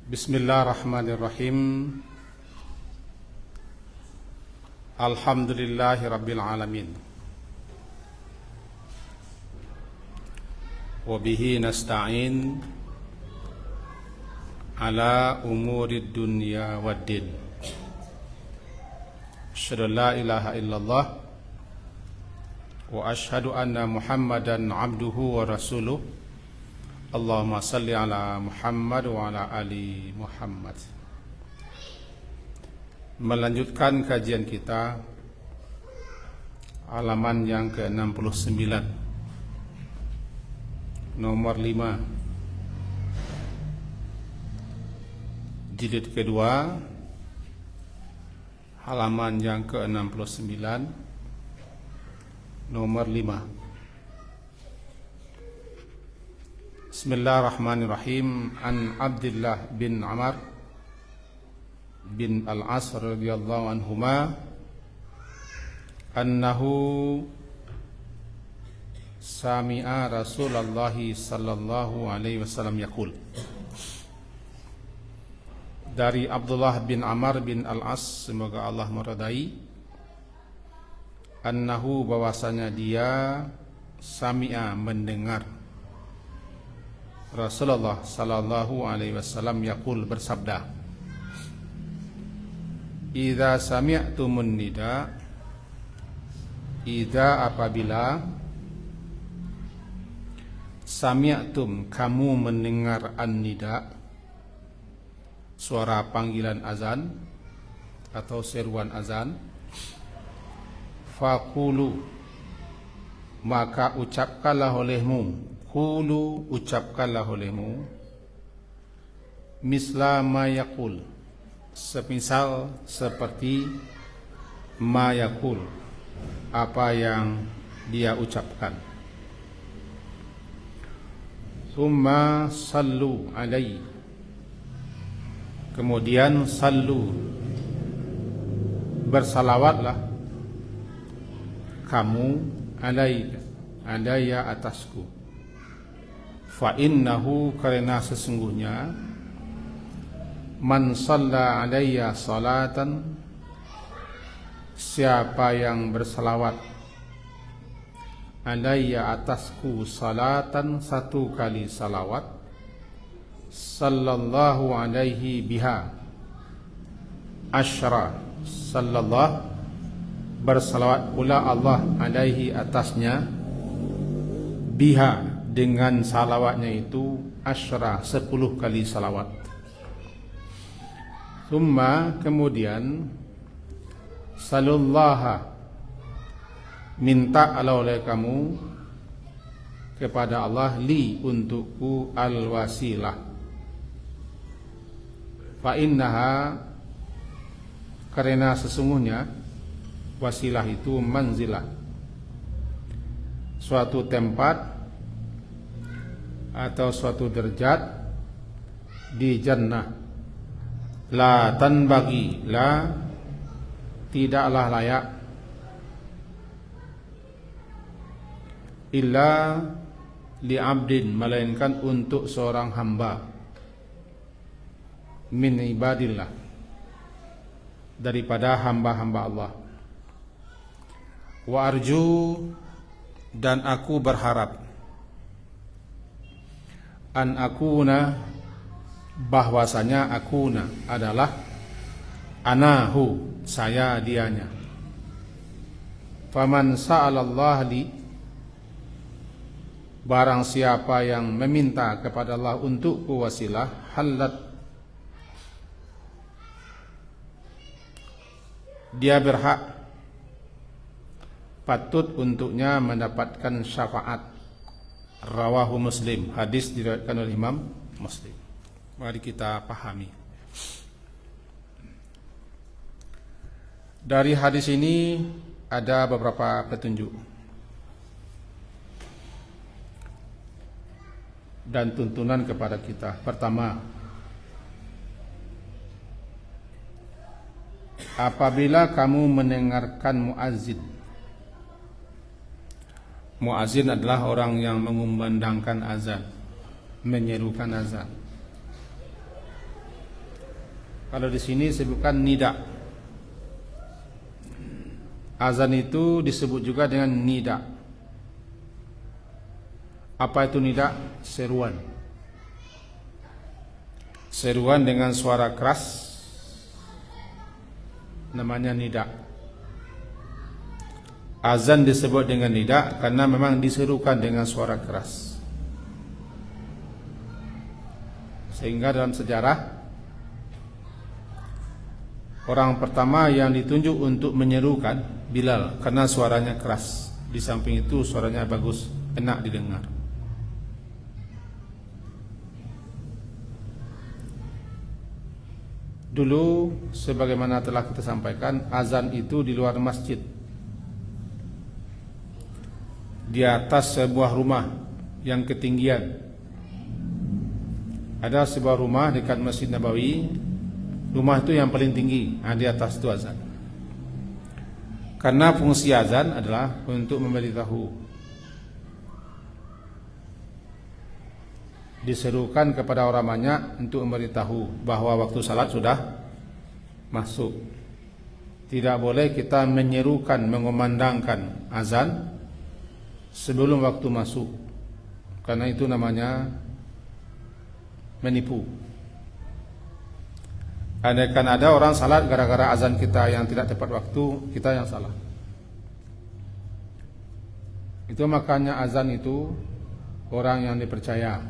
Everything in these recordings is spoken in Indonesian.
Bismillahirrahmanirrahim. Alhamdulillahi rabbil alamin. Wa bihi nasta'in ala umurid dunya waddin. Asyhadu an la ilaha illallah wa asyhadu anna Muhammadan abduhu wa rasuluh. Allahumma salli ala Muhammad wa ala ali Muhammad. Melanjutkan kajian kita, halaman yang ke-69, nomor 5, jilid kedua, halaman yang ke-69, nomor 5. Bismillahirrahmanirrahim. An Abdullah bin Amr bin Al-As radhiyallahu anhuma annahu sami'a Rasulullah sallallahu alaihi wasallam yaqul. Dari Abdullah bin Amr bin Al-As, semoga Allah meridai, annahu, bahwasanya dia, sami'a, mendengar, Rasulullah sallallahu alaihi wasallam yaqul, bersabda, idza sami'tumun nida, idza, apabila, sami'tum, kamu mendengar an-nida, suara panggilan azan atau seruan azan, faqulu, maka ucapkanlah olehmu, qulu, ucapkanlah olehmu, misla ma yaqul, semisal seperti ma yaqul, apa yang dia ucapkan. Tsumma sallu alaihi, kemudian sallu, bersalawatlah kamu, alaiya, atasku. Fa innahu, karena sesungguhnya, man shalla alayya salatan, siapa yang bersalawat, alayya, atasku, salatan, satu kali salawat, sallallahu alaihi biha asyra, sallallahu, bersalawat pula Allah alaihi, atasnya, biha, dengan salawatnya itu, asyra, 10 kali salawat. Tsumma, kemudian, salullaha, minta oleh kamu kepada Allah, li, untukku, al-wasilah. Fa innaha, karena sesungguhnya wasilah itu manzilah, suatu tempat atau suatu derajat di jannah. La tanbaghi, la, tidaklah layak, illa li abdin, melainkan untuk seorang hamba, min ibadillah, daripada hamba-hamba Allah. Wa arju, dan aku berharap, an akuna, bahwasanya akuna adalah anahu, saya, dianya. Faman sa'alallah li, barang siapa yang meminta kepada Allah untukku wasilah, halat, dia berhak, patut untuknya mendapatkan syafaat. Rawahu Muslim, hadis diriwayatkan oleh Imam Muslim. Mari kita pahami. Dari hadis ini ada beberapa petunjuk dan tuntunan kepada kita. Pertama, apabila kamu mendengarkan muazzin, muazzin adalah orang yang mengumandangkan azan, menyerukan azan. Kalau di sini disebutkan nida. Azan itu disebut juga dengan nida. Apa itu nida? Seruan. Seruan dengan suara keras namanya nida. Azan disebut dengan nida karena memang diserukan dengan suara keras. Sehingga dalam sejarah, orang pertama yang ditunjuk untuk menyerukan Bilal karena suaranya keras. Di samping itu suaranya bagus, enak didengar. Dulu sebagaimana telah kita sampaikan, azan itu di luar masjid, di atas sebuah rumah yang ketinggian. Ada sebuah rumah dekat Masjid Nabawi. Rumah itu yang paling tinggi, di atas itu azan. Karena fungsi azan adalah untuk memberitahu, diserukan kepada orang banyak untuk memberitahu bahwa waktu salat sudah masuk. Tidak boleh kita menyerukan, mengumandangkan azan sebelum waktu masuk, karena itu namanya menipu. Andaikan ada orang salat gara-gara azan kita yang tidak tepat waktu, kita yang salah. Itu makanya azan itu orang yang dipercaya.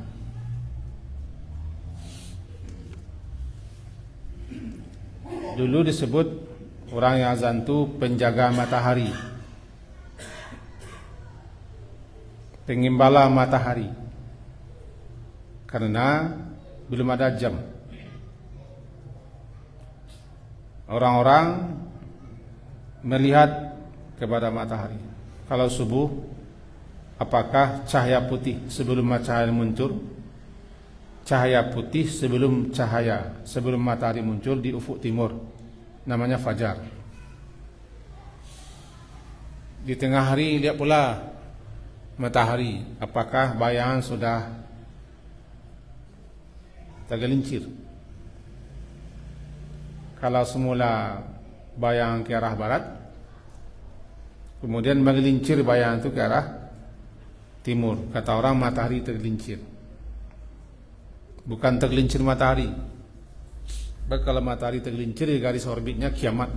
Dulu disebut orang yang azan itu penjaga matahari, pengimbala matahari, karena belum ada jam. Orang-orang melihat kepada matahari. Kalau subuh, apakah cahaya putih sebelum matahari muncul? Cahaya putih sebelum matahari muncul di ufuk timur, namanya fajar. Di tengah hari lihat pula matahari, apakah bayangan sudah tergelincir? Kalau semula bayangan ke arah barat, kemudian menggelincir bayangan itu ke arah timur, kata orang matahari tergelincir. Bukan tergelincir matahari. Kalau matahari tergelincir di garis orbitnya kiamat.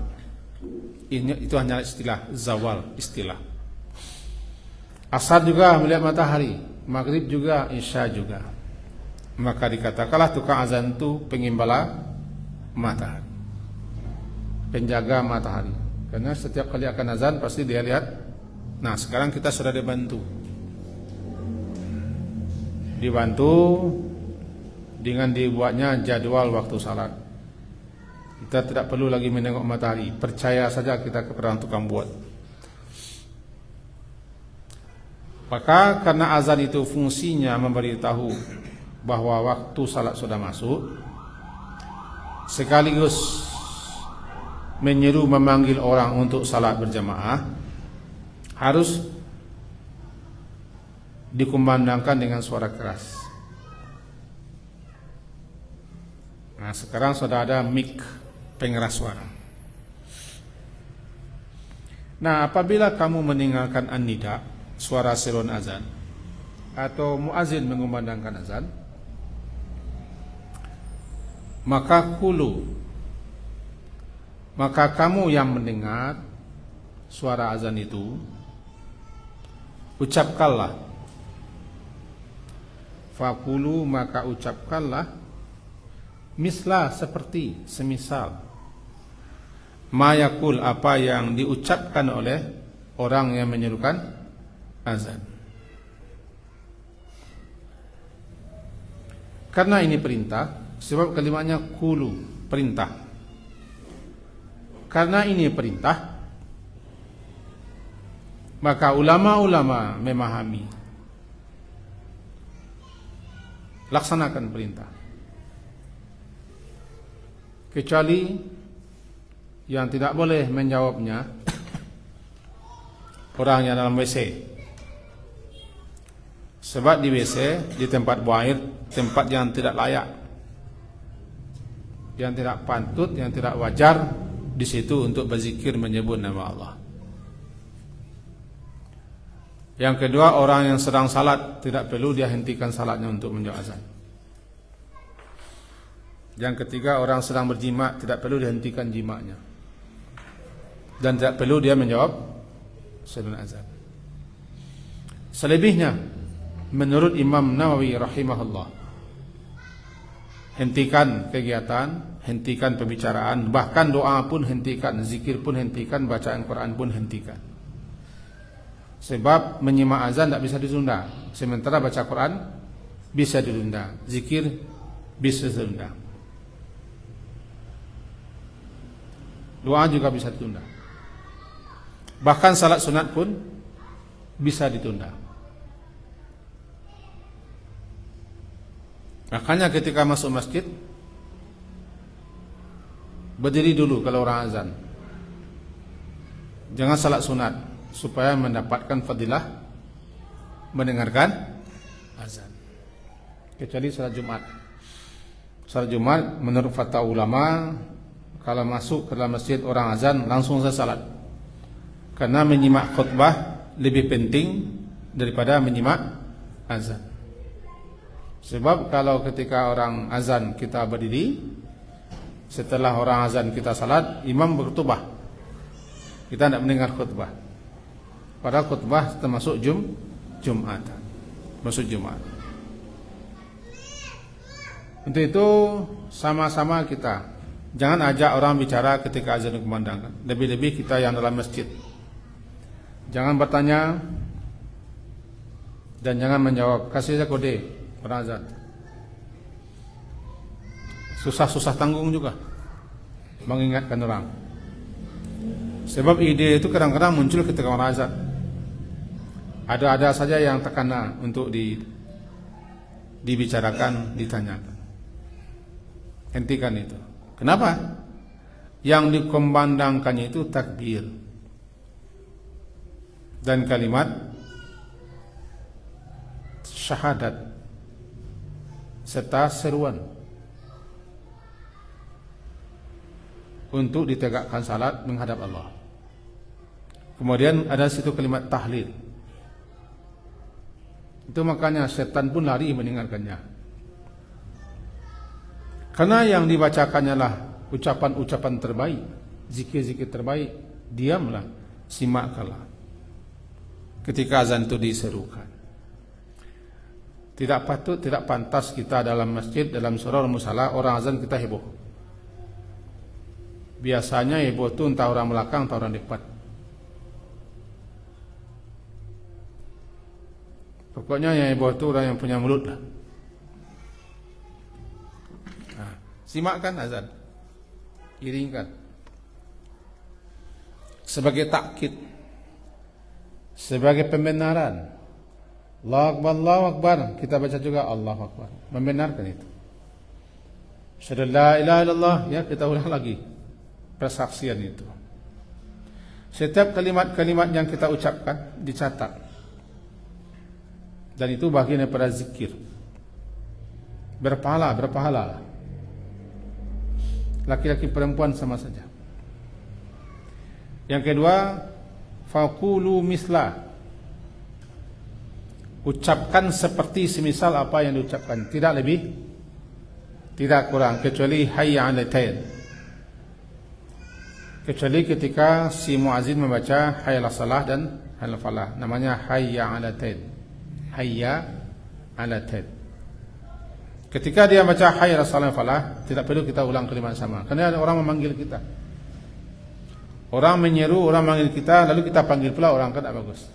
Itu hanya istilah, zawal istilah. Asar juga melihat matahari, maghrib juga, isya juga. Maka dikatakanlah tukang azan itu pengimbala matahari, penjaga matahari. Karena setiap kali akan azan pasti dia lihat. Nah, sekarang kita sudah dibantu dengan dibuatnya jadwal waktu salat. Kita tidak perlu lagi menengok matahari, percaya saja kita kepada tukang buat. Maka karena azan itu fungsinya memberitahu bahwa waktu salat sudah masuk, sekaligus menyeru, memanggil orang untuk salat berjamaah, harus dikumandangkan dengan suara keras. Nah, sekarang sudah ada mic, pengeras suara. Nah, apabila kamu meninggalkan an-nida, suara seruan azan, atau muazin mengumandangkan azan, maka kamu yang mendengar suara azan itu, ucapkanlah, faqulu, maka ucapkanlah, mislah, seperti, semisal, mayakul, apa yang diucapkan oleh orang yang menyerukan azan. Karena ini perintah, sebab kalimatnya kulu, perintah. Karena ini perintah, maka ulama-ulama memahami, laksanakan perintah. Kecuali yang tidak boleh menjawabnya orang yang dalam WC. Sebab di WC, di tempat buang air, tempat yang tidak layak. yang tidak pantut, yang tidak wajar di situ untuk berzikir menyebut nama Allah. Yang kedua, orang yang sedang salat tidak perlu dia hentikan salatnya untuk menjawab azan. Yang ketiga, orang sedang berjima tidak perlu dihentikan jimaknya dan tidak perlu dia menjawab sebelum azan. Selebihnya, menurut Imam Nawawi rahimahullah, hentikan kegiatan, hentikan pembicaraan, bahkan doa pun hentikan, zikir pun hentikan, bacaan Quran pun hentikan. Sebab menyimak azan tidak bisa ditunda, sementara baca Quran bisa ditunda, zikir bisa ditunda, doa juga bisa ditunda, bahkan salat sunat pun bisa ditunda. Makanya ketika masuk masjid, berdiri dulu kalau orang azan, jangan salat sunat, supaya mendapatkan fadilah mendengarkan azan. Kecuali salat Jumat. Salat Jumat menurut fatwa ulama, kalau masuk ke dalam masjid orang azan langsung saya salat, karena menyimak khutbah lebih penting daripada menyimak azan. Sebab kalau ketika orang azan kita berdiri, setelah orang azan kita salat, imam berkhutbah, kita tidak mendengar khutbah. Padahal khutbah termasuk Jumat, masuk Jumat. Untuk itu sama-sama kita jangan ajak orang bicara ketika azan dikumandangkan. Lebih-lebih kita yang dalam masjid, jangan bertanya dan jangan menjawab. Kasih saja kode orang azan. Susah-susah tanggung juga mengingatkan orang. Sebab ide itu kadang-kadang muncul ketika orang azan. Ada saja yang terkena untuk dibicarakan, ditanyakan. Hentikan itu. Kenapa? Yang dikumandangkannya itu takbir dan kalimat syahadat serta seruan untuk ditegakkan salat menghadap Allah. Kemudian ada situ kalimat tahlil. Itu makanya setan pun lari mendengarkannya. Karena yang dibacakannya lah ucapan-ucapan terbaik, zikir-zikir terbaik. Diamlah, simaklah ketika azan itu diserukan. Tidak patut, tidak pantas kita dalam masjid, dalam surau musala, orang azan kita heboh. Biasanya heboh itu entah orang belakang, entah orang depan. Pokoknya yang heboh itu orang yang punya mulut lah. Nah, simakkan azan, iringkan sebagai takkid, sebagai pembenaran. Allahu Akbar, Allahu Akbar. Kita baca juga Allahu Akbar, membenarkan itu. Asyhadu la ilaha illallah, ya kita ulang lagi persaksian itu. Setiap kalimat-kalimat yang kita ucapkan dicatat. Dan itu bagian daripada zikir. Berpahala. Laki-laki perempuan sama saja. Yang kedua, faqulu misla. Ucapkan seperti semisal apa yang diucapkan, tidak lebih, tidak kurang, kecuali hayya 'alal khair. Kecuali ketika si muazzin membaca hayya 'alas salah dan hayya 'alal falah, namanya hayya 'alal khair. Hayya 'alal khair. Ketika dia baca hayya 'alas salah falah, tidak perlu kita ulang kalimat sama, karena ada orang memanggil kita. Orang menyeru, orang memanggil kita, lalu kita panggil pula orang, kan tak bagus.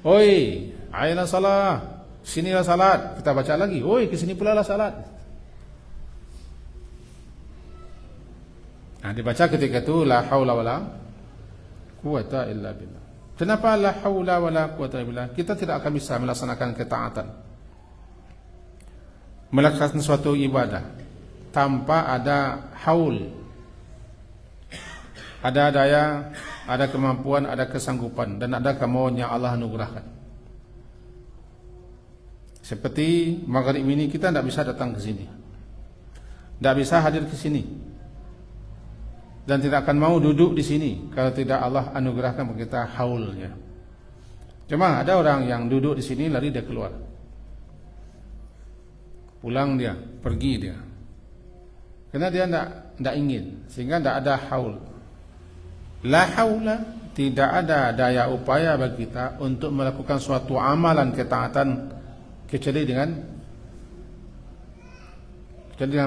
Oi, hayya 'alas salah, sinilah salat. Kita baca lagi, oi, ke sini pula lah salat. Nah, dibaca ketika itu la haula wala quwata illa billah. Kenapa la haula wala quwata illa billah? Kita tidak akan bisa melaksanakan ketaatan, melaksanakan suatu ibadah tanpa ada haul, ada daya, ada kemampuan, ada kesanggupan, dan ada kemauan yang Allah anugerahkan. Seperti maghrib ini kita tidak bisa datang ke sini. tidak bisa hadir ke sini dan tidak akan mau duduk di sini kalau tidak Allah anugerahkan bagi kita haulnya. Cuma ada orang yang duduk di sini lari dia keluar, pulang dia, pergi dia, karena dia tidak ingin, sehingga tidak ada haul. La haula, tidak ada daya upaya bagi kita untuk melakukan suatu amalan ketaatan kecuali dengan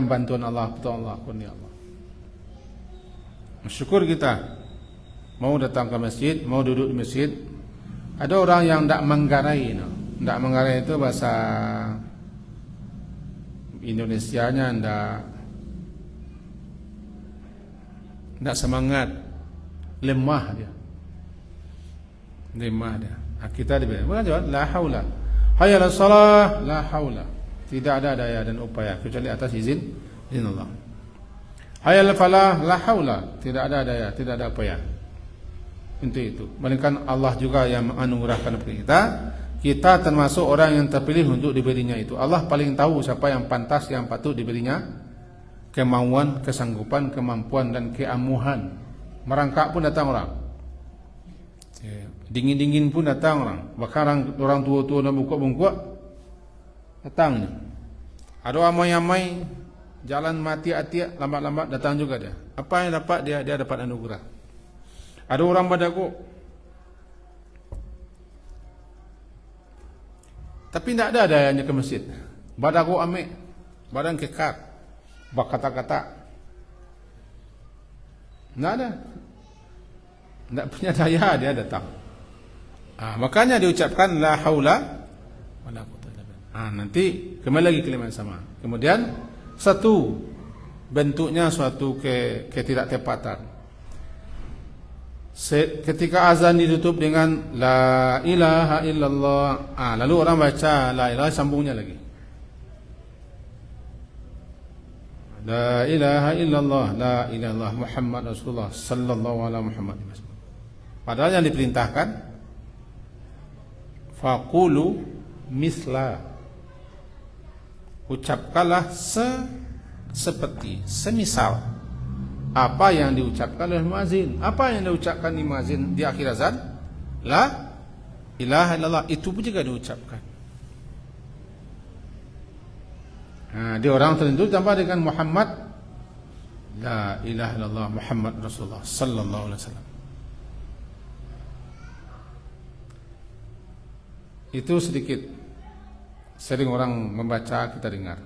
bantuan Allah, betul Allah, kurnia Allah. Syukur kita mau datang ke masjid, mau duduk di masjid. Ada orang yang tidak menggarai, tidak menggarai itu bahasa Indonesianya, tidak semangat, lemah dia. Nah, kita dibilang, la haula, hayya ala salah, la haula. Tidak ada daya dan upaya kecuali atas izin Allah. Hayya ala falah, la haula. Tidak ada daya, tidak ada upaya untuk itu. Melainkan Allah juga yang menganugerahkan kepada kita. Kita termasuk orang yang terpilih untuk diberinya itu. Allah paling tahu siapa yang pantas, yang patut diberinya kemauan, kesanggupan, kemampuan dan keamuhan. Merangkak pun datang orang, dingin-dingin pun datang orang. Bahkan orang tua-tua dan bungkuk-bungkuk datang. Ada amai-amai jalan mati atiak, lambat-lambat datang juga dia. Apa yang dapat dia dapat anugerah. Ada orang badago tapi tidak ada dayanya ke masjid. Badago ame, badan kekar, berkata-kata, tidak ada, tidak punya daya, dia datang. Makanya diucapkan la haula wala quwwata illa billah. Nanti kembali lagi kalimat sama. Kemudian satu bentuknya suatu ketidaktepatan. Ketika azan ditutup dengan la ilaha illallah, lalu orang baca la ilaha, sambungnya lagi la ilaha illallah, la ilaha Muhammad Rasulullah sallallahu alaihi Muhammad. Padahal yang diperintahkan faqulu misla, ucapkanlah seperti, semisal apa yang diucapkan oleh muazin. Apa yang diucapkan di muazin di akhir azan? La ilaha illallah, itu pun juga diucapkan. Dia orang tertentu tambah dengan Muhammad, la ilaha illallah Muhammad Rasulullah sallallahu alaihi wasallam. Itu sedikit sering orang membaca, kita dengar.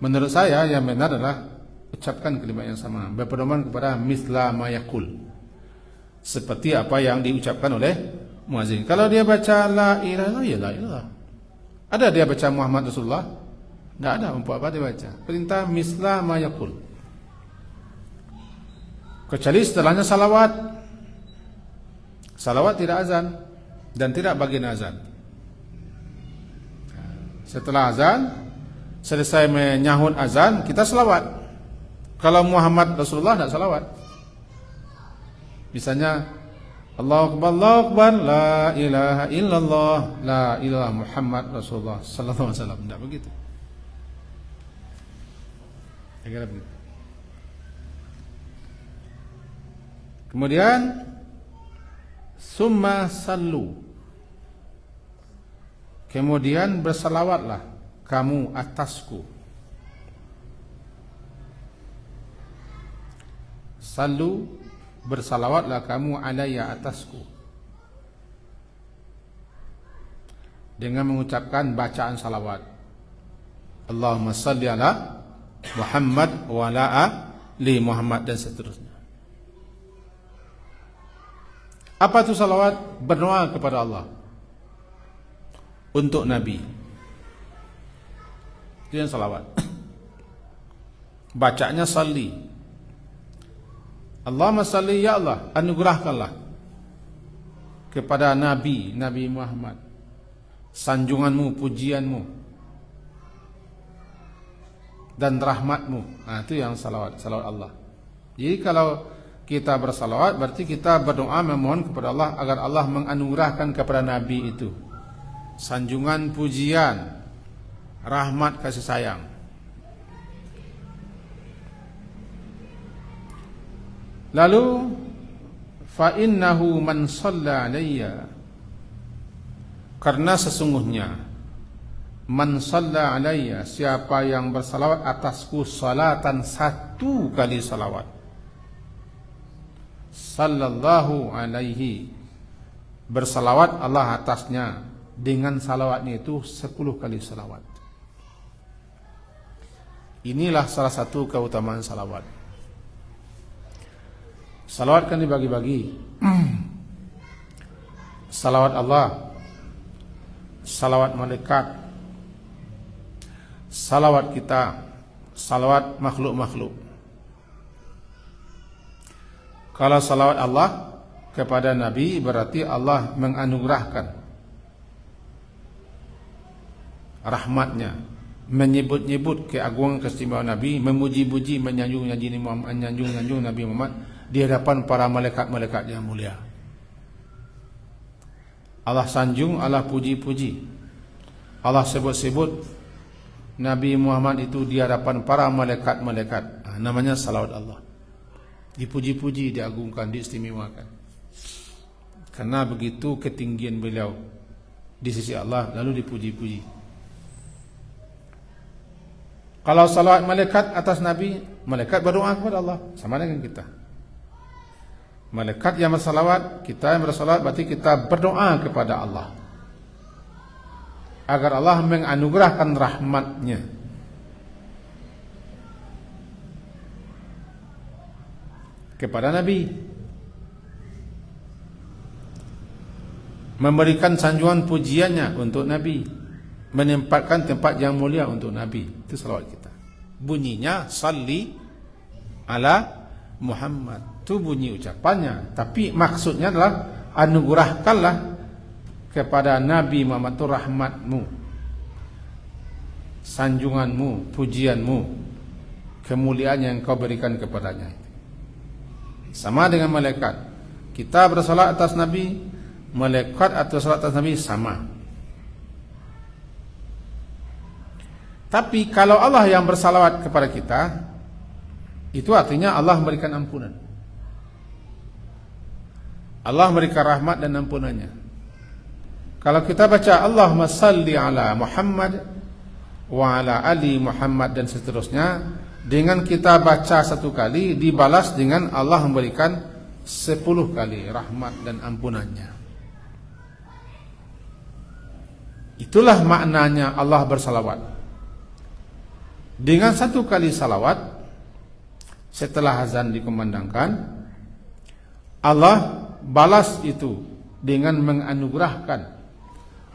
Menurut saya yang benar adalah ucapkan kalimat yang sama, berpedoman kepada misla ma yaqul, seperti apa yang diucapkan oleh muazin. Kalau dia baca la ilaha illallah, ya la ilaha. Ada dia baca Muhammad Rasulullah? Tidak ada. Untuk apa dia baca? Perintah misla ma yaqul. Kecuali setelahnya salawat. Salawat tidak azan dan tidak bagian azan. Setelah azan, selesai menyahut azan, kita salawat. Kalau Muhammad Rasulullah tidak salawat. Misalnya Allahu Akbar, la ilaha illallah, la ilaha Muhammad Rasulullah sallallahu alaihi wasallam. Tidak begitu. Kira begitu. Kemudian summa sallu, kemudian bersalawatlah kamu atasku. Sallu, bersalawatlah kamu alaiya, atasku, dengan mengucapkan bacaan salawat. Allahumma salli ala Muhammad wa ala ali Muhammad, dan seterusnya. Apa itu salawat? Berdoa kepada Allah untuk Nabi. Itu yang salawat. Bacanya salli. Allahumma salli, ya Allah, anugerahkanlah kepada Nabi Muhammad sanjunganmu, pujianmu dan rahmatmu. Itu yang salawat Allah. Jadi kalau kita bersalawat, berarti kita berdoa memohon kepada Allah agar Allah menganugerahkan kepada Nabi itu sanjungan, pujian, rahmat, kasih sayang. Lalu fa innahu man shalla alayya, karena sesungguhnya man shalla alayya, siapa yang bersalawat atasku salatan, satu kali salawat, sallallahu alaihi, bersalawat Allah atasnya dengan salawatnya itu 10 kali salawat. Inilah salah satu keutamaan salawat. Salawat kan dibagi-bagi. Salawat Allah, salawat malaikat, salawat kita, salawat makhluk-makhluk. Kalau salawat Allah kepada Nabi berarti Allah menganugerahkan rahmatnya, menyebut-nyebut keagungan keistimewaan Nabi, memuji-puji, menyanjung-nyanjung Nabi Muhammad di hadapan para malaikat-malaikat yang mulia. Allah sanjung, Allah puji-puji, Allah sebut-sebut Nabi Muhammad itu di hadapan para malaikat-malaikat. Namanya salawat Allah. Dipuji-puji, diagungkan, diistimewakan. Karena begitu ketinggian beliau di sisi Allah, lalu dipuji-puji. Kalau salawat malaikat atas Nabi, malaikat berdoa kepada Allah, sama dengan kita. Malaikat yang bersalawat, kita yang bersalawat, berarti kita berdoa kepada Allah agar Allah menganugerahkan rahmatnya. Kepada Nabi, memberikan sanjungan pujiannya untuk Nabi, menempatkan tempat yang mulia untuk Nabi. Itu salawat kita. Bunyinya salli ala Muhammad, itu bunyi ucapannya, tapi maksudnya adalah anugerahkanlah kepada Nabi Muhammad itu rahmatmu, sanjunganmu, pujianmu, kemuliaan yang kau berikan kepadanya. Sama dengan malaikat, kita bersalat atas Nabi, malaikat atau salat atas Nabi sama. Tapi kalau Allah yang bersalawat kepada kita, itu artinya Allah memberikan ampunan, Allah memberikan rahmat dan ampunannya. Kalau kita baca Allahumma salli ala Muhammad wa ala ali Muhammad dan seterusnya, dengan kita baca 1 kali dibalas dengan Allah memberikan 10 kali rahmat dan ampunannya. Itulah maknanya Allah bersalawat. Dengan 1 kali salawat setelah azan dikumandangkan, Allah balas itu dengan menganugerahkan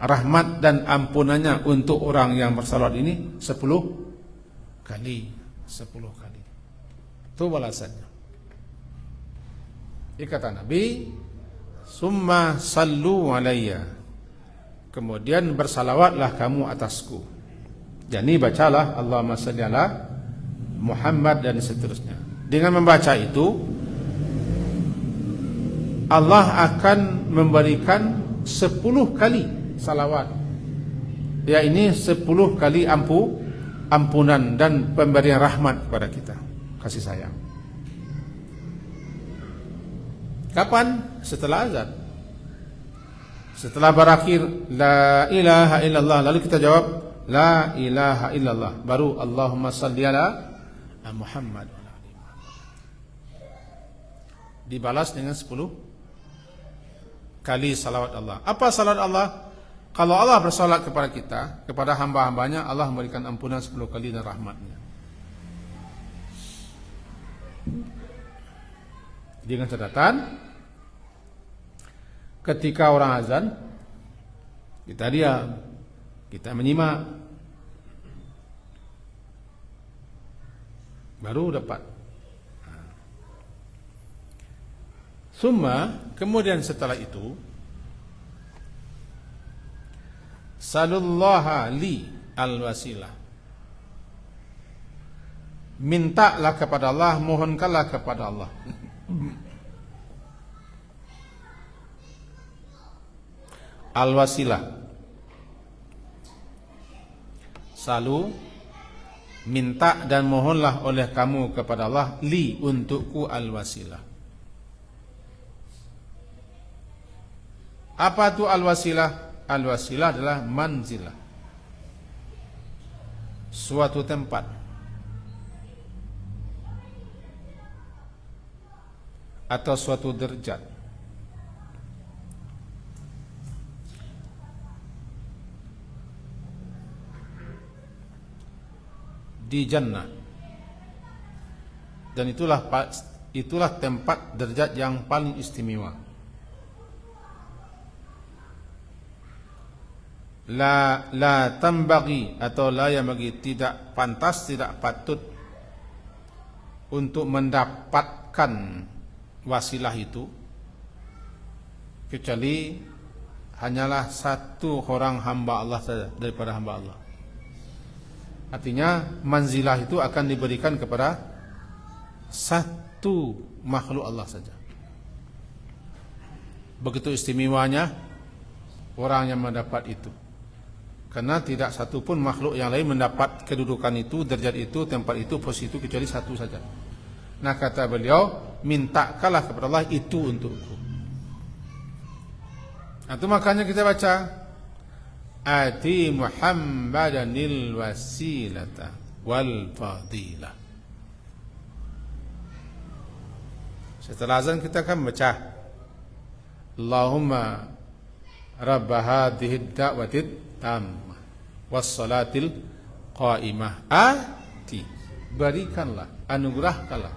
rahmat dan ampunannya untuk orang yang bersalawat ini 10 kali. 10 kali. Itu balasannya. Kata Nabi, summa sallu alayya, kemudian bersalawatlah kamu atasku. Jadi bacalah Allahumma salli ala Muhammad dan seterusnya. Dengan membaca itu, Allah akan memberikan 10 kali salawat. Ya, ini 10 kali ampunan dan pemberian rahmat kepada kita, kasih sayang. Kapan? Setelah azan. Setelah berakhir la ilaha illallah, lalu kita jawab la ilaha illallah, baru Allahumma salli ala Muhammad, dibalas dengan 10 kali salawat Allah. Apa salawat Allah? Kalau Allah bersalat kepada kita, kepada hamba-hambanya, Allah memberikan ampunan 10 kali dan rahmatnya. Dengan catatan, ketika orang azan, kita diam, kita menyimak, baru dapat. Summa, kemudian setelah itu, salullaha li al-wasilah, mintalah kepada Allah, mohonkanlah kepada Allah al-wasilah. Salu, minta dan mohonlah oleh kamu kepada Allah, li, untukku, al-wasilah, Apa itu al-wasilah? Al-wasilah adalah manzilah, suatu tempat atau suatu derajat di jannah, dan itulah tempat derajat yang paling istimewa. La tambagi atau la yambagi, tidak pantas, tidak patut untuk mendapatkan wasilah itu kecuali hanyalah satu orang hamba Allah saja daripada hamba Allah. Artinya manzilah itu akan diberikan kepada satu makhluk Allah saja. Begitu istimewanya orang yang mendapat itu, karena tidak satu pun makhluk yang lain mendapat kedudukan itu, derajat itu, tempat itu, posisi itu kecuali satu saja. Nah, kata beliau, mintakanlah kepada Allah itu untukku. Itu makanya kita baca ati Muhammadanil wasilata wal fadilah. Setelah azan kita akan baca Allahumma rabb hadhihi da'watid tammah wassalatil qaimah ati, berikanlah, anugerahkanlah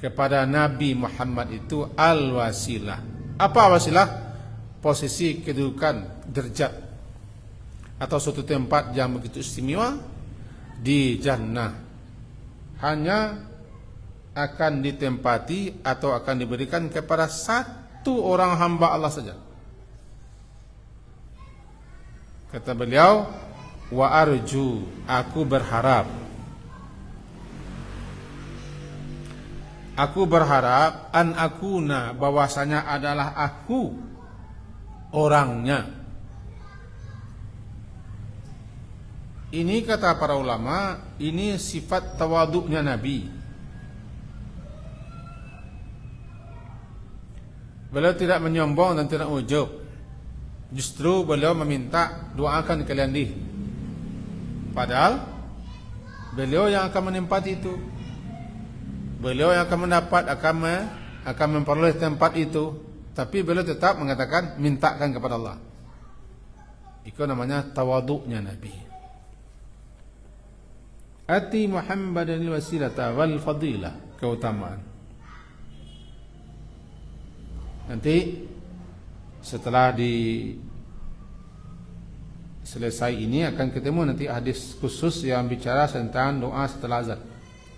kepada Nabi Muhammad itu al-wasilah. Apa wasilah? Posisi, kedudukan, derajat atau suatu tempat yang begitu istimewa di jannah, hanya akan ditempati atau akan diberikan kepada satu orang hamba Allah saja. Kata beliau, wa arju, aku berharap an akuna, bahwasanya adalah aku orangnya. Ini kata para ulama, ini sifat tawaduknya Nabi. Beliau tidak menyombong dan tidak ujub. Justru beliau meminta, doakan kalian di. Padahal beliau yang akan menempati itu, beliau yang akan mendapat, akan memperoleh tempat itu. Tapi beliau tetap mengatakan, mintakan kepada Allah. Itu namanya tawaduknya Nabi. Ati Muhammadanil wasilata wal fadilah, keutamaan. Nanti setelah selesai ini akan ketemu nanti hadis khusus yang bicara tentang doa setelah azan.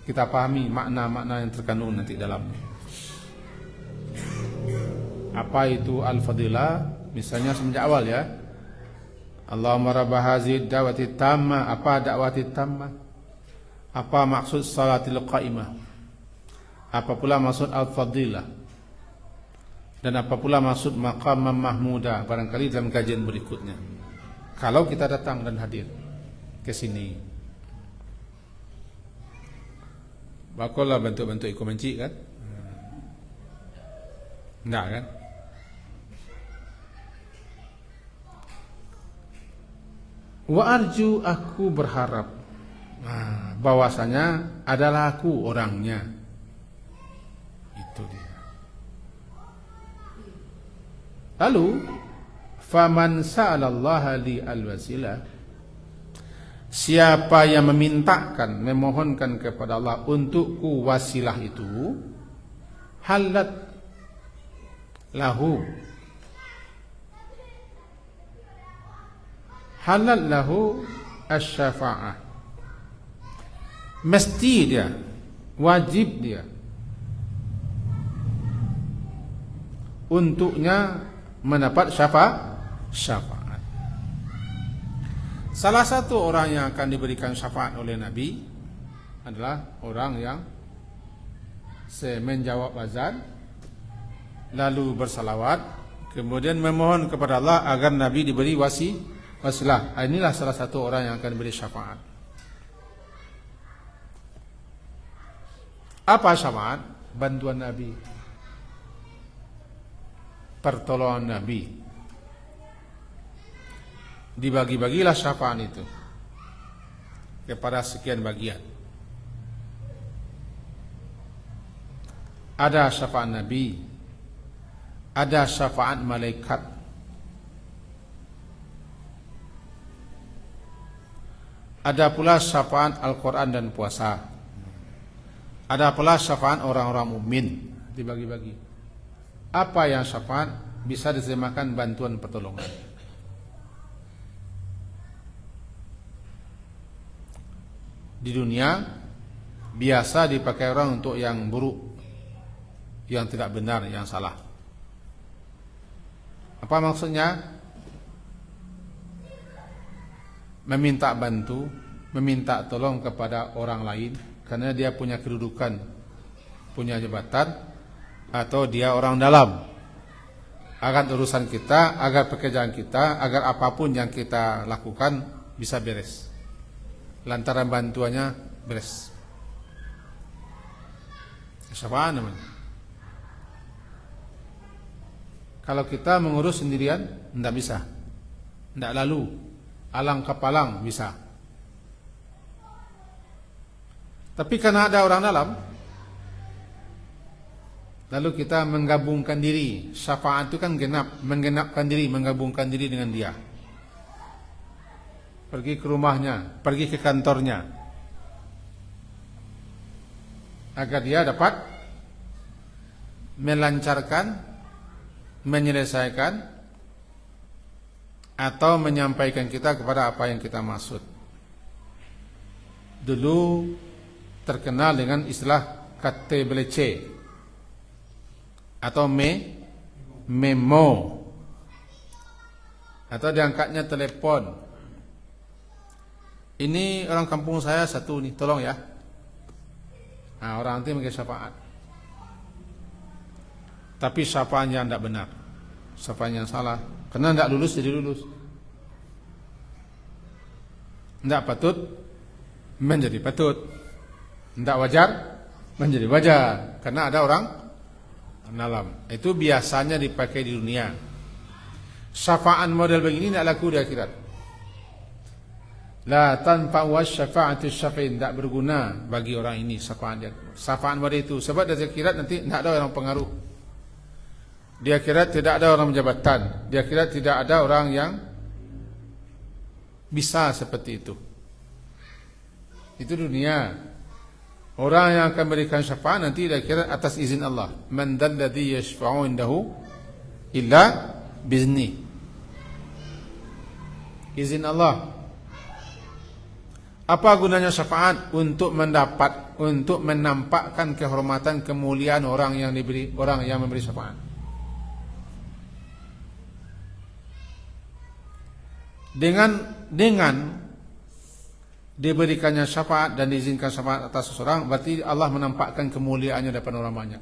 Kita pahami makna-makna yang terkandung nanti dalamnya. Apa itu al-fadilah? Misalnya semenjak awal ya. Allahumma rabb hadhihi da'wati tammah. Apa da'wati tammah? Apa maksud salatil qaimah? Apa pula maksud al-fadilah? Dan apa pula maksud maqam mahmudah? Barangkali dalam kajian berikutnya, kalau kita datang dan hadir ke sini. Bakolah bentuk-bentuk ikut mencik kan? Enggak kan? Wa arju, aku berharap, bahwasanya adalah aku orangnya. Itu dia. Lalu faman sa'alallaha li al-wasilah, siapa yang memintakan, memohonkan kepada Allah untukku wasilah itu, halat lahu asy-syafa'ah, mesti dia, wajib dia untuknya mendapat syafaat. Salah satu orang yang akan diberikan syafaat oleh Nabi adalah orang yang menjawab azan, lalu bersalawat, kemudian memohon kepada Allah agar Nabi diberi wasilah. Inilah salah satu orang yang akan diberi syafaat. Apa syafaat? Bantuan Nabi. pertolongan Nabi. Dibagi-bagilah syafaat itu kepada sekian bagian. Ada syafaat Nabi, ada syafaat malaikat, ada pula syafaat Al-Quran dan puasa, ada pula syafaat orang-orang mukmin. Dibagi-bagi. Apa yang syafaat bisa diterjemahkan bantuan pertolongan. Di dunia biasa dipakai orang untuk yang buruk, yang tidak benar, yang salah. Apa maksudnya? Meminta bantu, meminta tolong kepada orang lain karena dia punya kedudukan, punya jabatan, atau dia orang dalam, agar urusan kita, agar pekerjaan kita, agar apapun yang kita lakukan bisa beres, lantaran bantuannya beres. Syafaat namanya. Kalau kita mengurus sendirian, tidak bisa, tidak lalu, alang kapalang bisa. Tapi karena ada orang dalam, lalu kita menggabungkan diri. Syafaat itu kan menggenapkan diri, menggabungkan diri dengan dia. Pergi ke rumahnya, pergi ke kantornya, agar dia dapat melancarkan, menyelesaikan, atau menyampaikan kita kepada apa yang kita maksud. Dulu terkenal dengan istilah KTBLC atau memo, atau diangkatnya telepon. Ini orang kampung saya satu nih, tolong ya. Nah, orang nanti mungkin syafaat. Tapi syafaatnya tidak benar, syafaatnya salah, karena tidak lulus jadi lulus, tidak patut menjadi patut, tidak wajar menjadi wajar, karena ada orang dalam. Itu biasanya dipakai di dunia. Syafaat model begini tidak laku di akhirat. La tanfa'u syafa'atu syafi'in, tidak berguna bagi orang ini syafaat model itu, sebab di akhirat nanti tidak ada orang pengaruh. Di akhirat tidak ada orang jabatan, di akhirat tidak ada orang yang bisa seperti itu. Itu dunia. Orang yang akan berikan syafaat nanti di akhirat atas izin Allah. Man dzalladzi yashfa'u indahu illa bi'izni. Izin Allah. Apa gunanya syafaat? Untuk menampakkan kehormatan, kemuliaan orang yang memberi syafaat. Dengan diberikannya syafaat dan diizinkan syafaat atas seseorang, berarti Allah menampakkan kemuliaannya depan orang banyak.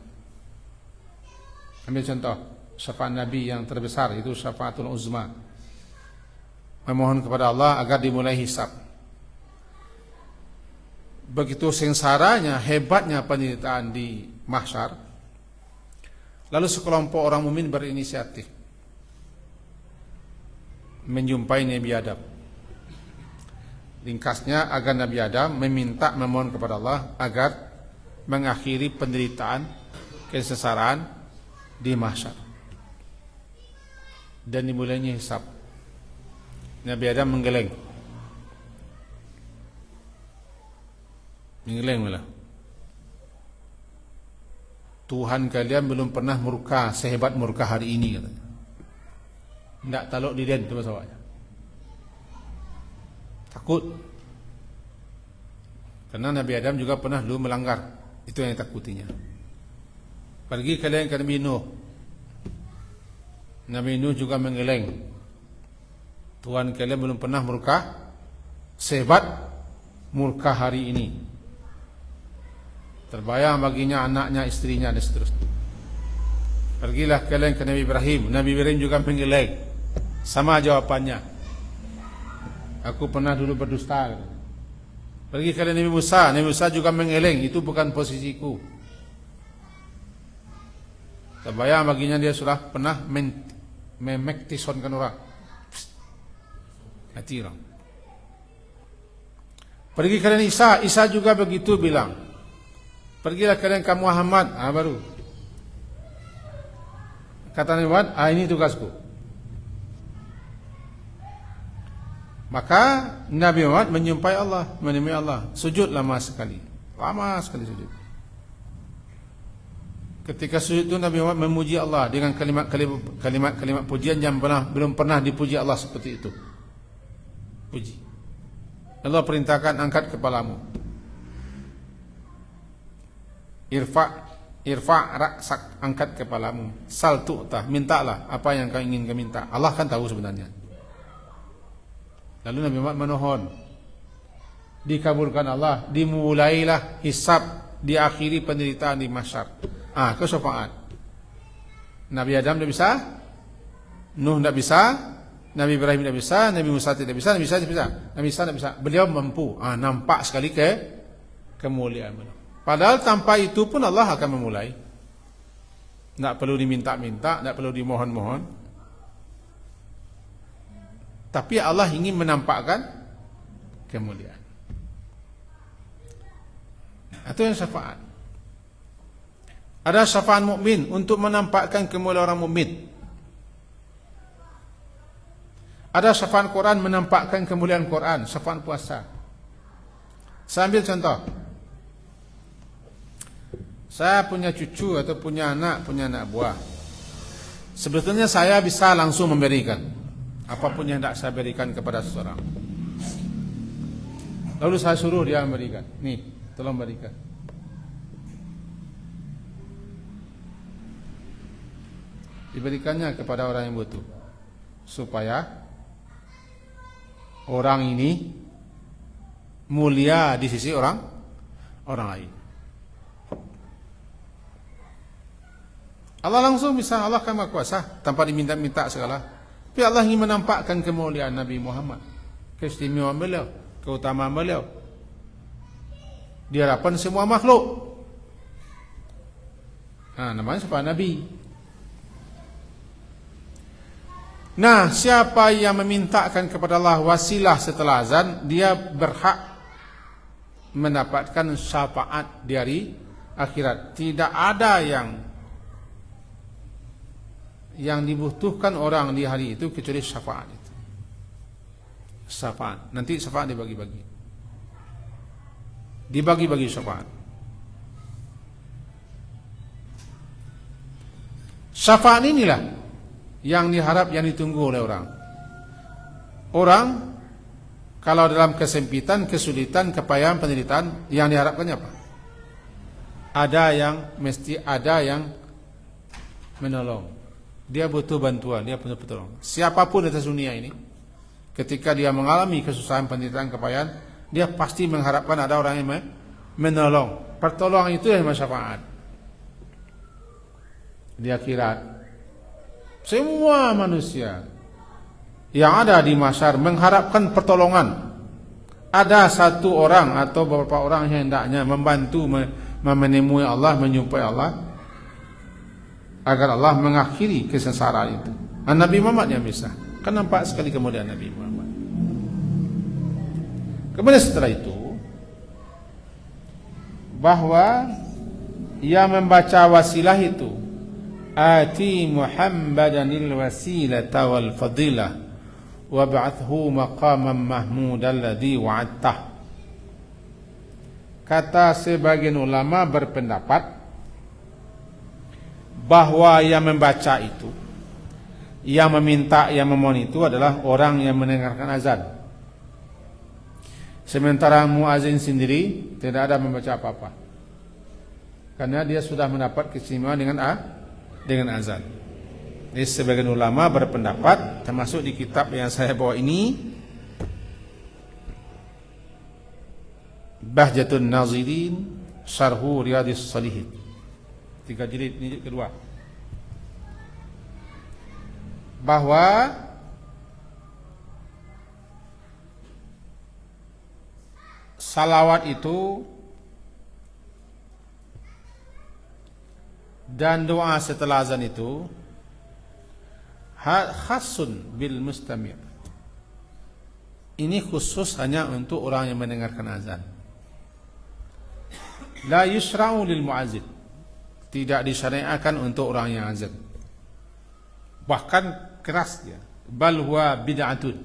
Ambil contoh syafaat Nabi yang terbesar, itu syafaatul uzma, memohon kepada Allah agar dimulai hisab. Begitu sengsaranya, hebatnya penderitaan di mahsyar, lalu sekelompok orang mukmin berinisiatif menjumpai Nabi Adam. Ringkasnya, agar Nabi Adam memohon kepada Allah agar mengakhiri penderitaan, kesengsaraan di mahsyar dan dimulainya hisab. Nabi Adam menggeleng malah. Tuhan kalian belum pernah murka sehebat murka hari ini, katanya. Tidak taluk dirian itu masalahnya. Takut. Karena Nabi Adam juga pernah dulu melanggar. Itu yang takutinya. Pergi kalian ke Nabi Nuh. Nabi Nuh juga menggeleng. Tuhan kalian belum pernah murka sehebat murka hari ini. Terbayang baginya anaknya, istrinya, dan seterusnya. Pergilah kalian ke Nabi Ibrahim. Nabi Ibrahim juga menggeleng. Sama jawabannya. Aku pernah dulu berdusta. Pergi kalian Nabi Musa. Nabi Musa juga mengeleng. Itu bukan posisiku. Terbayang baginya dia sudah pernah memektisonkan orang. Hati orang. Pergi ke Isa, Isa juga begitu bilang. Pergilah ke Muhammad, baru. Kata Nabi Muhammad, ini tugasku. Maka Nabi Muhammad menyumpai Allah, menemui Allah. Sujud lama sekali sujud. Ketika sujud itu Nabi Muhammad memuji Allah dengan kalimat pujian yang belum pernah dipuji Allah seperti itu. Puji. Allah perintahkan angkat kepalamu. Irfa raksak, angkat kepalamu. Sal tu'tah, mintalah apa yang kau ingin minta. Allah kan tahu sebenarnya. Lalu Nabi Muhammad memohon, dikabulkan Allah, dimulailah hisab, diakhiri penderitaan di mahsyar. Ke syafaat. Nabi Adam tidak bisa, Nuh tidak bisa, Nabi Ibrahim tidak bisa, Nabi Musa tidak bisa, Nabi Isa tidak bisa, Nabi Isa tidak bisa. Beliau mampu. Nampak sekali kemuliaan beliau. Padahal tanpa itu pun Allah akan memulai. Tidak perlu diminta-minta, tidak perlu dimohon-mohon. Tapi Allah ingin menampakkan kemuliaan. Itu yang syafaat. Ada syafaat mukmin untuk menampakkan kemuliaan orang mukmin. Ada syafaat Quran menampakkan kemuliaan Quran, syafaat puasa. Saya ambil contoh. Saya punya cucu atau punya anak buah. Sebetulnya saya bisa langsung memberikan apapun yang tidak saya berikan kepada seseorang. Lalu saya suruh dia memberikan. Nih, tolong berikan. Diberikannya kepada orang yang butuh, supaya orang ini mulia di sisi orang lain. Allah langsung bisa, Allah kan Maha Kuasa tanpa diminta-minta segala. Tapi Allah ingin menampakkan kemuliaan Nabi Muhammad, keistimewaan beliau, keutamaan beliau di hadapan semua makhluk. Namanya syafaat Nabi. Nah, siapa yang memintakan kepada Allah wasilah setelah azan, dia berhak mendapatkan syafaat di hari akhirat. Tidak ada yang dibutuhkan orang di hari itu kecuali syafaat itu. Syafaat. Nanti syafaat dibagi-bagi. Dibagi-bagi syafaat. Syafaat inilah yang diharap, yang ditunggu oleh orang. Orang kalau dalam kesempitan, kesulitan, kepayahan, penderitaan, yang diharapkannya apa? Mesti ada yang menolong. Dia butuh bantuan, dia butuh pertolongan. Siapapun di atas dunia ini, ketika dia mengalami kesusahan, penderitaan, kepayahan, dia pasti mengharapkan ada orang yang menolong. Pertolongan itu yang syafaat. Di akhirat, semua manusia yang ada di mahsyar mengharapkan pertolongan. Ada satu orang atau beberapa orang yang hendaknya membantu menemui Allah, menyumpai Allah, agar Allah mengakhiri kesengsaraan itu. Nabi Muhammad yang bisa. Kan nampak sekali kemudian Nabi Muhammad. Kemudian setelah itu, bahwa yang membaca wasilah itu, ati Muhammadanil wasilata wal fadilah wab'athhu maqaman mahmudan alladhi wa'adtah. Kata sebagian ulama berpendapat bahwa yang membaca itu, yang meminta, yang memohon itu adalah orang yang mendengarkan azan. Sementara muazin sendiri tidak ada membaca apa-apa, karena dia sudah mendapat keistimewaan dengan azan. Jadi sebagian ulama berpendapat, termasuk di kitab yang saya bawa ini, Bahjatun Nazirin Syarhu Riyadhis Shalihin, 3 jilid, ini jilid kedua, bahwa salawat itu Dan doa setelah azan itu khasun bil mustamir. Ini khusus hanya untuk orang yang mendengarkan azan. La yusra'u lil muazzin. Tidak disyariatkan untuk orang yang azan. Bahkan keras dia. Bal huwa bid'atun.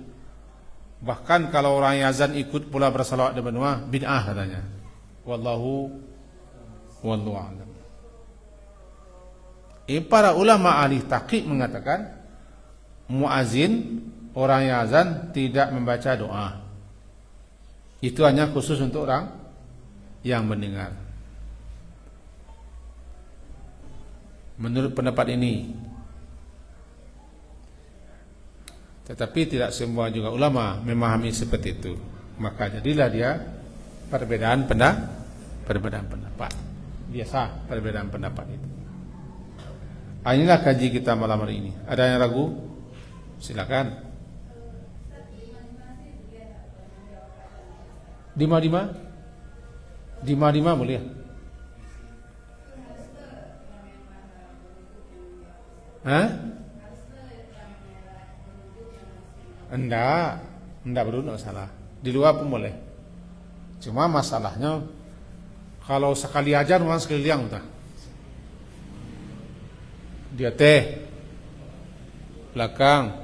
Bahkan kalau orang yang azan ikut pula bersalawat dan berdoa, bid'ah katanya. Wallahu a'lam. Para ulama ahli tahqiq mengatakan muazin, orang yang azan tidak membaca doa. Itu hanya khusus untuk orang yang mendengar. Menurut pendapat ini. Tetapi tidak semua juga ulama memahami seperti itu. Maka jadilah dia perbedaan pendapat. Biasa perbedaan pendapat itu. Inilah kaji kita malam hari ini. Ada yang ragu? Silakan. Dima boleh. Hah? Enggak berdoa salah. Di luar pun boleh. Cuma masalahnya kalau sekali ajar orang sekeliling udah. Dia belakang,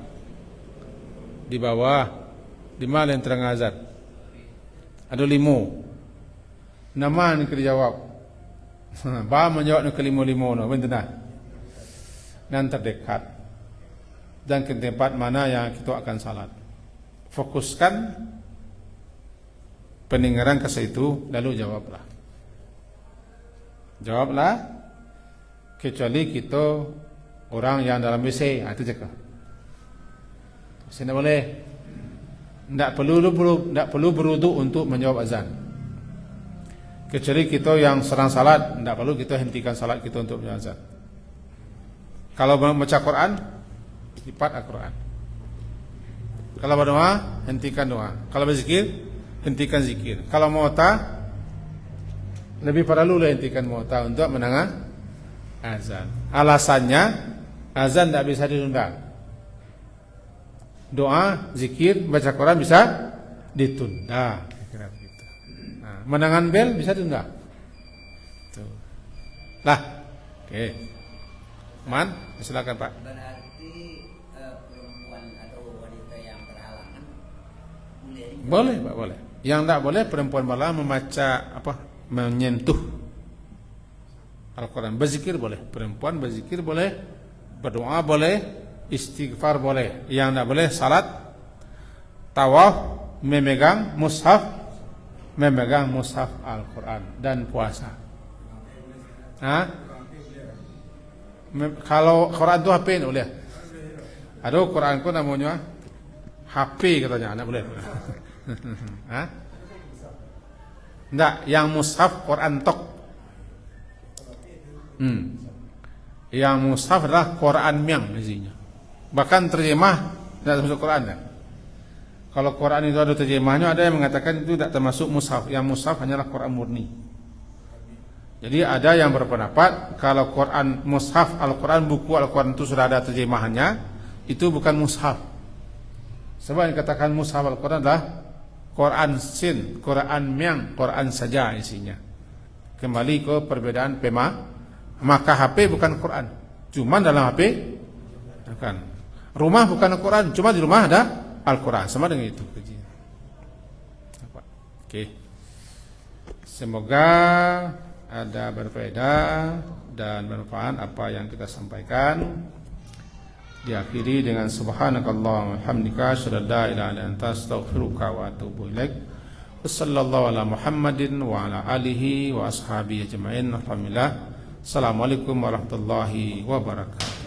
di bawah, di mana yang terang azan? Ada 5. Nama ni kena jawab. Ba menjawab ni kelima-lima no, betul tak? Dan terdekat. Dan ke tempat mana yang kita akan salat. Fokuskan pendengaran ke situ, lalu jawablah. Kecuali kita orang yang dalam WC, itu je. Tidak boleh. Tidak perlu berwuduk untuk menjawab azan. Kecuali kita yang sedang salat, tidak perlu kita hentikan salat kita untuk menjawab azan. Kalau membaca Quran, lipat Al-Quran. Kalau berdoa, hentikan doa. Kalau berzikir, hentikan zikir. Kalau mu'tah, lebih perlu hentikan mu'tah untuk mendengar azan. Alasannya azan tidak bisa ditunda. Doa, zikir, baca Quran bisa ditunda. Kira begitu. Nah, menangan bel bisa ditunda. Tuh. Lah, oke. Man, silakan Pak. Berarti perempuan atau wanita yang berhalangan boleh Pak, boleh. Yang tidak boleh perempuan malah membaca menyentuh Al-Quran. Berzikir boleh, perempuan berzikir boleh, berdoa boleh, istighfar boleh. Yang tidak boleh salat, tawaf, memegang mushaf Al-Quran dan puasa. Kalau Quran itu HP boleh. Aduh, Quran ku namanya HP katanya, tidak boleh. Tidak, yang mushaf Quran tok. Yang mushaf adalah Quran miang isinya. Bahkan terjemah tidak termasuk Quran kan? Kalau Quran itu ada terjemahnya, ada yang mengatakan itu tidak termasuk mushaf. Yang mushaf hanyalah Quran murni. Jadi ada yang berpendapat kalau Quran mushaf Al-Quran, buku Al-Quran itu sudah ada terjemahannya, itu bukan mushaf. Sebab yang dikatakan mushaf Al-Quran adalah Quran sin, Quran miang, Quran saja isinya. Kembali ke perbedaan pema. Maka HP bukan Quran, cuma dalam HP bukan. Rumah bukan Al-Quran, cuma di rumah ada Al-Quran. Sama dengan itu. Oke. Semoga ada berfaedah dan bermanfaat apa yang kita sampaikan. Diakhiri dengan subhanakallahumma wa hamdika asyhadu an la ilaha illa anta astaghfiruka wa atubu ilaik. Wassallallahu ala Muhammadin wa ala alihi wa ashabihi ajmain. Alhamdulillah. Assalamualaikum warahmatullahi wabarakatuh.